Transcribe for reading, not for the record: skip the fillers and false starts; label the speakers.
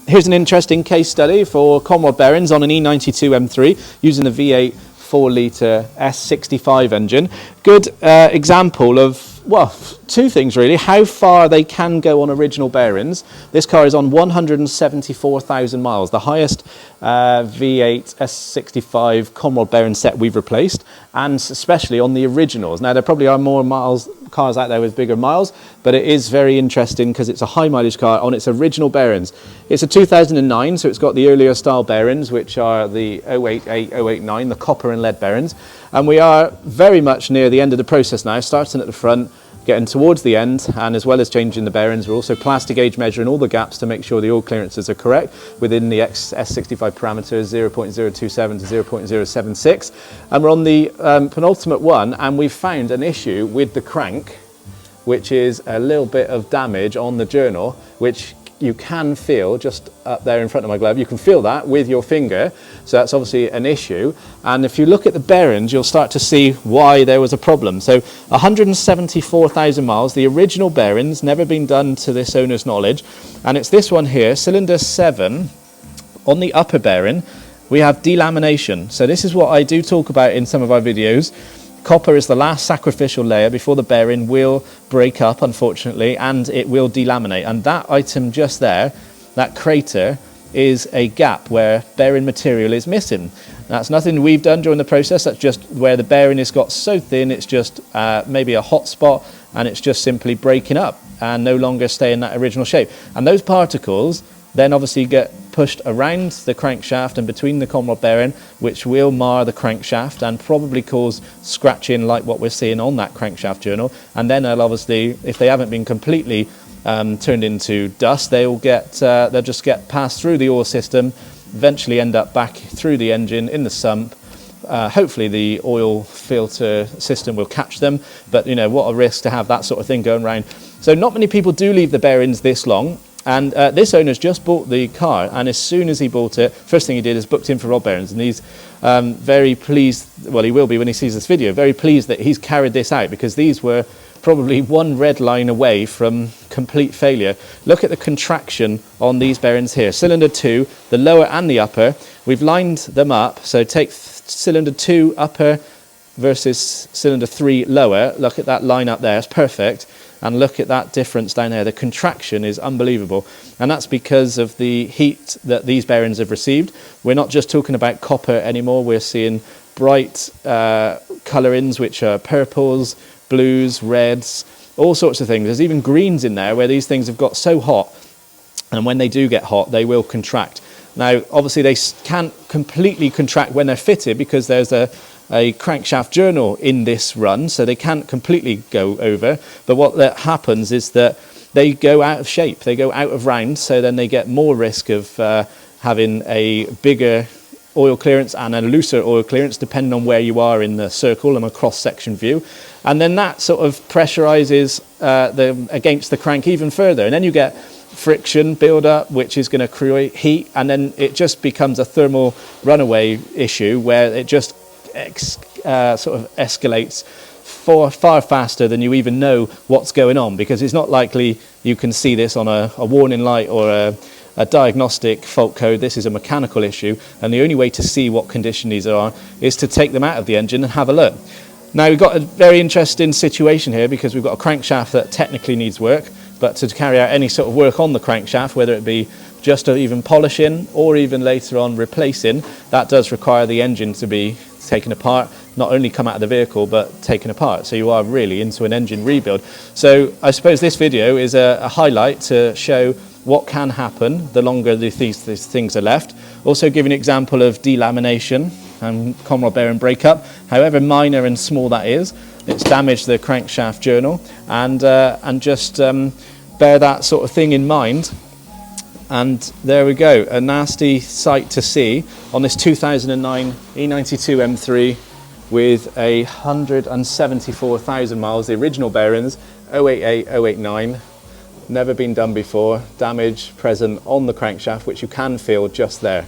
Speaker 1: Here's an interesting case study for Conrod Bearings on an E92 M3 using the V8 4-litre S65 engine. Good example of, well, two things really, how far they can go on original bearings. This car is on 174,000 miles, the highest V8 S65 Conrod bearing set we've replaced, and especially on the originals. Now there probably are more cars out there with bigger miles, but it is very interesting because it's a high mileage car on its original bearings. It's a 2009, so it's got the earlier style bearings, which are the 088, 089, the copper and lead bearings. And we are very much near the end of the process now, starting at the front, getting towards the end, and as well as changing the bearings, we're also plastic gauge measuring all the gaps to make sure the oil clearances are correct within the S65 parameters 0.027 to 0.076. And we're on the penultimate one, and we've found an issue with the crank, which is a little bit of damage on the journal, which you can feel just up there in front of my glove. You can feel that with your finger, so that's obviously an issue. And if you look at the bearings, you'll start to see why there was a problem. So 174,000 miles, the original bearings, never been done to this owner's knowledge, and it's this one here, cylinder 7. On the upper bearing we have delamination. So this is what I do talk about in some of our videos. Copper is the last sacrificial layer before the bearing will break up, unfortunately, and it will delaminate. And that item just there, that crater, is a gap where bearing material is missing. That's nothing we've done during the process, that's just where the bearing has got so thin, it's just maybe a hot spot, and it's just simply breaking up and no longer stay in that original shape. And those particles then obviously get pushed around the crankshaft and between the Conrod bearing, which will mar the crankshaft and probably cause scratching like what we're seeing on that crankshaft journal. And then they'll obviously, if they haven't been completely turned into dust, they'll just get passed through the oil system, eventually end up back through the engine in the sump. Hopefully the oil filter system will catch them, but you know, what a risk to have that sort of thing going around. So not many people do leave the bearings this long. And this owner's just bought the car, and as soon as he bought it, first thing he did is booked in for rod bearings, and he's very pleased, well he will be when he sees this video, very pleased that he's carried this out, because these were probably one red line away from complete failure. Look at the contraction on these bearings here. Cylinder 2, the lower and the upper, we've lined them up, so take cylinder 2 upper versus cylinder 3 lower. Look at that line up there, it's perfect. And look at that difference down there. The contraction is unbelievable. And that's because of the heat that these bearings have received. We're not just talking about copper anymore. We're seeing bright colorings, which are purples, blues, reds, all sorts of things. There's even greens in there where these things have got so hot. And when they do get hot, they will contract. Now, obviously, they can't completely contract when they're fitted because there's a crankshaft journal in this run, so they can't completely go over. But what that happens is that they go out of shape, they go out of round, so then they get more risk of having a bigger oil clearance and a looser oil clearance depending on where you are in the circle and a cross-section view. And then that sort of pressurizes against the crank even further, and then you get friction build up, which is going to create heat, and then it just becomes a thermal runaway issue where it just sort of escalates far faster than you even know what's going on, because it's not likely you can see this on a warning light or a diagnostic fault code. This is a mechanical issue, and the only way to see what condition these are is to take them out of the engine and have a look. Now we've got a very interesting situation here because we've got a crankshaft that technically needs work, but to carry out any sort of work on the crankshaft, whether it be just even polishing or even later on replacing, that does require the engine to be taken apart, not only come out of the vehicle but taken apart, so you are really into an engine rebuild. So I suppose this video is a highlight to show what can happen the longer these things are left. Also give an example of delamination and Conrod bearing breakup, however minor and small that is. It's damaged the crankshaft journal, and just bear that sort of thing in mind. And there we go, a nasty sight to see on this 2009 E92 M3 with 174,000 miles, the original bearings, 088, 089, never been done before, damage present on the crankshaft, which you can feel just there.